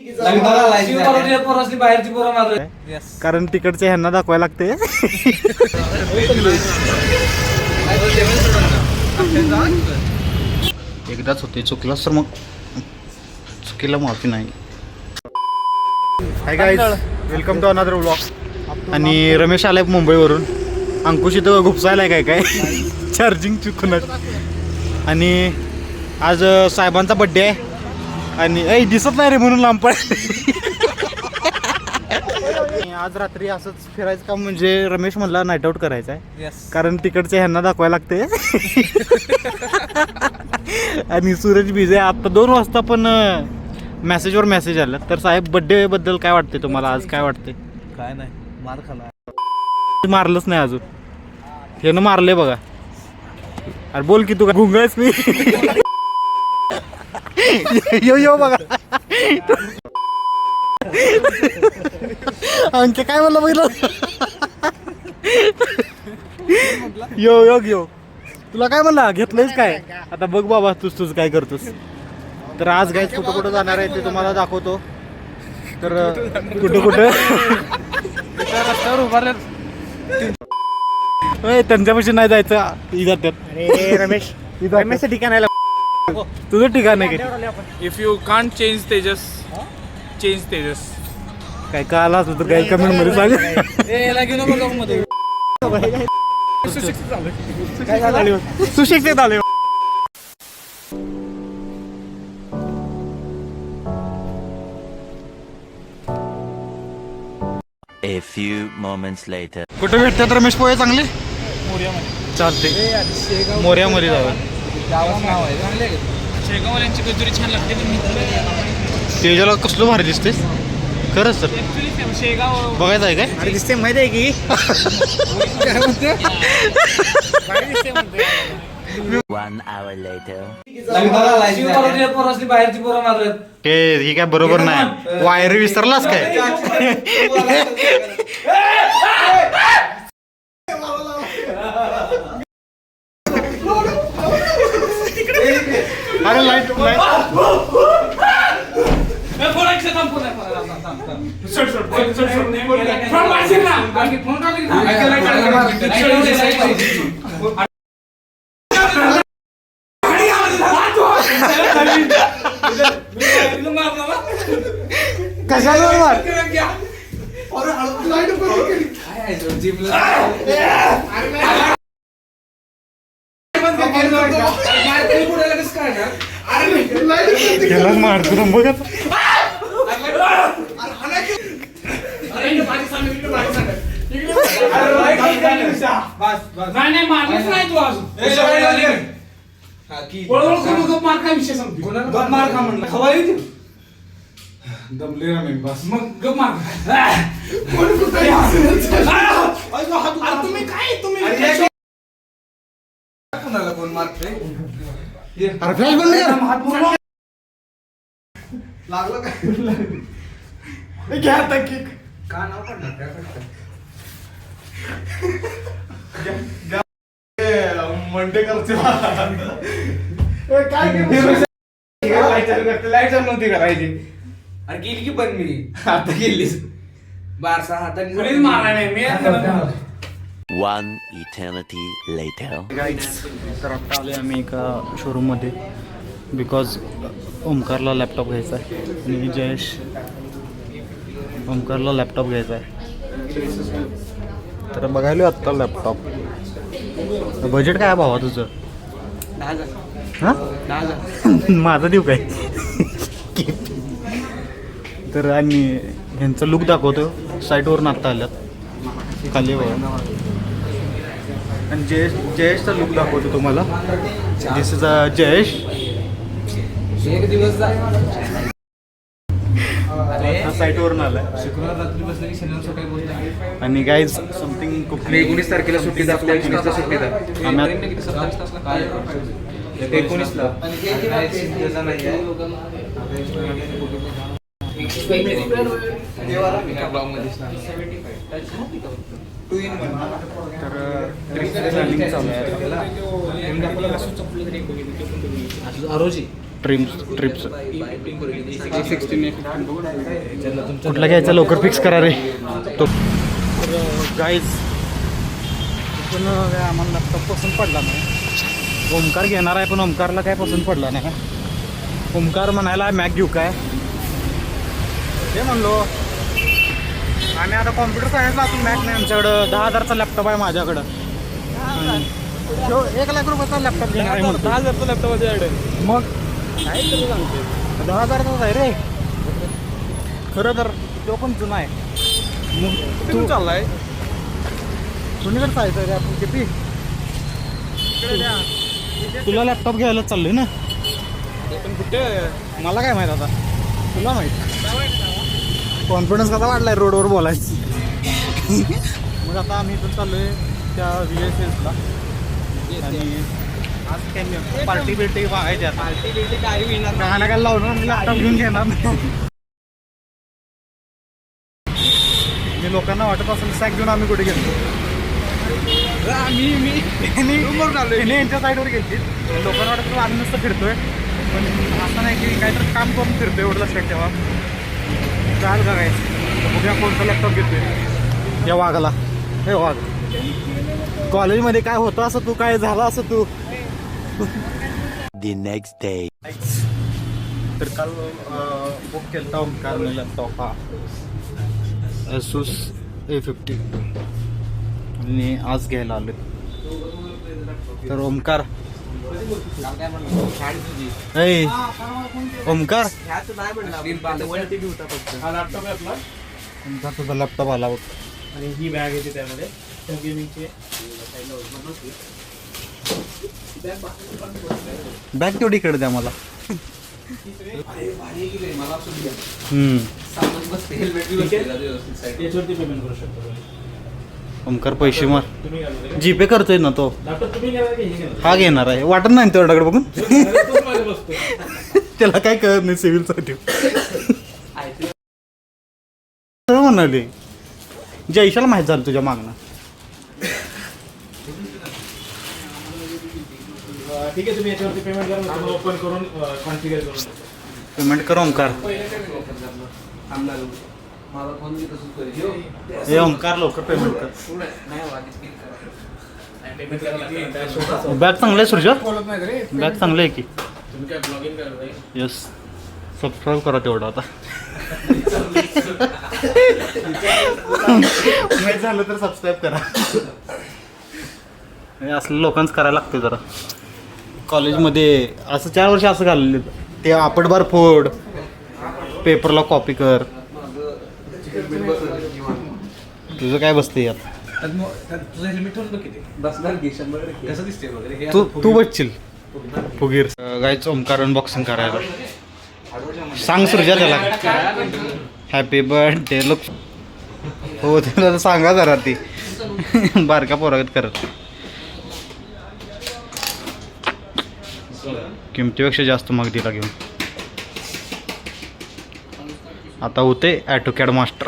बाहेरची पोरं मारलं कारण तिकडचे ह्यांना दाखवायला लागते. एकदाच होते, चुकलास तर मग चुकीला माफी नाही. Hi guys, welcome to another vlog. आणि रमेश आलाय मुंबईवरून. अंकुश इथं घुपसायलाय काय चार्जिंग चुकून. आणि आज साहेबांचा बड्डे आहे आणि दिसत नाही रे म्हणून लांब पडे. आज रात्री असंच फिरायचं काम म्हणजे रमेश म्हणला नाईट आऊट करायचं आहे. कारण तिकडचे ह्यांना दाखवायला लागते. आणि सूरज बिझी आहे आता 2 वाजता, पण मेसेजवर मेसेज आला. तर साहेब, बड्डे बद्दल काय वाटते तुम्हाला? आज काय वाटते? काय नाही, मार खाला. मारलंच नाही अजून, ह्यानं मारले बघा. अरे बोल की, तू काय गुंगायच मी. यो बघा अंके काय म्हणलं बघितलं. यो तुला काय म्हणला, घेतलंयच काय? आता बघ बाबा, तुझ काय करतोस. तर आज गाईज कुठं जाणार आहे ते तुम्हाला दाखवतो. तर कुठं रस्त्यावर उभारले त्यांच्यापाशी नाही जायचं. जातात रमेश ठिकाण आहे. तुझं ठिकाण आहे का? If you can't change Tejas, change Tejas. काय का आला असं तर काही कमेंट मध्ये सांग. सुशिक्षित आले. A few moments later. कुठे भेटतात रमेश पोहे चांगले? चालते, मोर्यामध्ये जाऊया. शेगावल्यांची कचोरी छान लागते. तेजाला कसलं भारी दिसतेस खरंच. सर शेगाव बघायचं आहे काय? अरे दिसते माहिती आहे की. One hour later. बाहेरची पोरं मारलं. ते ही काय बरोबर नाही. वायर विसरलास काय? अरे लाईट कशाला मार. मारतो बघत. नाही मारलंच नाही तू अजून. मार काय विषय सांगतो. मार का म्हणलं खवाय दमले मी बस. मग गप मार. तुम्ही काय कोणाला कोण मारतोय? अरे फ्लॅश बंद कर. लागलं काय? घ्या आता केक. का नाव पडणार काय मंडेकरचे लाईट नव्हती करायची. अरे गेली की पण मी आता गेलीस. बारसा हाताने मारा नाही मी. One eternity later. तर आता आले आम्ही एका शोरूममध्ये. बिकॉज ओमकारला लॅपटॉप घ्यायचा आहे आणि जयेश ओमकारला लॅपटॉप घ्यायचा आहे. तर बघायला आत्ता लॅपटॉप. बजेट काय आहे भावा तुझं? 10,000. हां माझं देऊ काय? तर आणि ह्यांचा लुक दाखवतो. साईटवरून आत्ता आल्यात खाली बघा. आणि जयेशचा लुक दाखवतो तुम्हाला. दिस इज अ जयेश. एक दिवस साईटवरून आलाय. शुक्रवार रात्री बसलं की शनिवार सकाळी बोलतो. आणि गाईज समथिंग कुठली 19 तारखेला सुट्टी दाखवली. 19 ला सुट्टी दाखवली. आम्ही 27 तासला 19 ला. 2 in 1. तर ट्रिपचं प्लॅनिंग चालू आहे ट्रिपचं कुठला घ्यायचा लवकर फिक्स करा रे तो. गाईज पण आम्हाला लॅपटॉप पसंत पडला नाही. ओमकार घेणार आहे पण ओमकारला काय पसंत पडला नाही. ओमकार म्हणायला मॅक घेऊ काय ते म्हणलो. आणि आता कॉम्प्युटर सायन्सला आपण मॅक नाही आमच्याकडं. 10,000चा लॅपटॉप आहे माझ्याकडं. 1,00,000 रुपयाचा लॅपटॉप घेणार आहे म्हणतो. 10,000चा लॅपटॉप माझ्याकडे. मग काय तरी सांगते 10,000चाच आहे रे खरं तर. तो पण जुना आहे. मग तू चाललाय कुणीकडे जायचं रे आपण किती. तुला लॅपटॉप घ्यायला चाललोय ना. पण कुठे मला काय माहित आता. तुला माहित कॉन्फिडन्स कसा वाढलाय रोडवर बोलायचं. मग आता आम्ही इथून चाललोय त्या VSSला. आणि आज काय पार्टी बिर्टी बघायची आता. पार्टी बिर्टी काही मिळणार गाणं काय लावून लॅपटॉप घेऊन घेणार नाही. मी लोकांना वाटत असेल सॅक घेऊन आम्ही कुठे गेलो. मी यांच्या साईडवर गेली. लोकांना वाटत आम्ही नुसतं फिरतोय पण असं नाही की काहीतरी काम करून फिरतोय. एवढं लक्षात ठेवा. चाल बघायचं उद्या कोणता लॅपटॉप घेतोय. या वाघाला हे वाघ कॉलेजमध्ये काय होतं असं तू काय झालं असं तू. The next day. तर काल बुक केला ओमकारने लॅपटॉप हा Asus A50 आणि आज घ्यायला आलो. तर ओमकार ए ओमकार ओमकार तुझा लॅपटॉप आला बघ. आणि ही बॅग येते त्यामध्ये गेमिंगची. बॅग तेवढी इकडे द्या मला. याच्यावरती पेमेंट करू शकतो. ओमकार पैसे मार. जीपे करतोय ना तो. लॅपटॉप तुम्ही घेणार की हे घेणार? हा घेणार आहे. वाटत नाही तेवढ्याकडे बघून. तोच माझ्या बसतो. त्याला काय कळत नाही सिव्हिल साठी. म्हणाले जयशाला माहित झालं तुझ्या मागणं. ठीक आहे तुम्ही याच्यावरती पेमेंट करा. आम्ही ओपन करून कॉन्फिगर करून देतो. पेमेंट कर ओमकार. माझा फोन बी तसंच करेल. हे ओमकार लवकर पेमेंट कर. पेमेंट करायला बॅग चांगलं आहे सुरजा. बोलत नाही रे. बॅग चांगलं आहे की. तुम्ही काय ब्लॉगिंग करताय? यस सबस्क्राईब करा तेवढं आता. माहीत झालं तर सबस्क्राईब करा. हे असलं लोकांच करायला लागते जरा. कॉलेजमध्ये असं 4 वर्ष असं घालले. ते आपटबार फोड पेपरला कॉपी कर. तुझं काय बसते यात. तुझं हेल्मेट ठेवून किती बसणार की 100 कसं दिसते वगैरे. तू बसशील फुगीर. गायचं ओमकार अनबॉक्सिंग करायला सांग सुरजा त्याला. हॅपी बर्थडे लोक हो त्याला सांगा जरा. ती बारका पोरागत करत. किमतीपेक्षा जास्त मग दिला घेऊन. आता होते ॲटोकॅड मास्टर.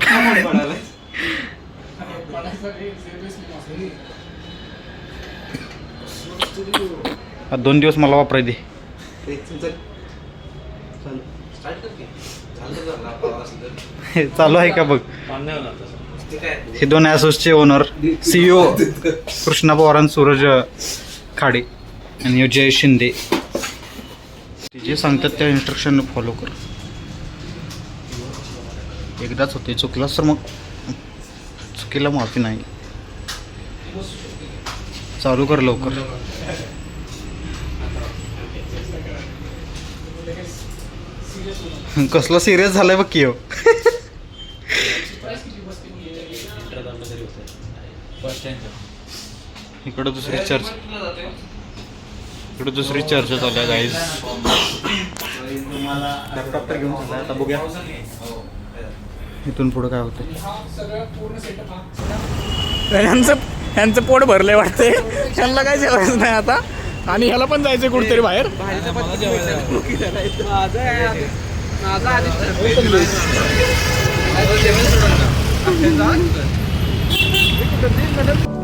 आता 2 दिवस मला वापराय दे. चालू आहे का बघ. हे 2 ॲसोसचे ओनर CEO कृष्णा पवार आणि सूरज खाडे आणि जय शिंदे. ते जे सांगतात त्या इन्स्ट्रक्शन फॉलो कर. एकदाच होते चुकलास तर मग चुकीला माफी नाही. चालू कर लवकर. कसला सिरियस झालाय बघ की हो. इकडं दुसरी चर्चा चालू आहे गाईज. लॅपटॉप तर घेऊन झाला आता बघूया इथून पुढं काय होतं. यांचं पोट भरलंय वाटतंय. यांना काय जेवायचं नाही आता. आणि ह्याला पण जायचं कुठेतरी बाहेर. कुठं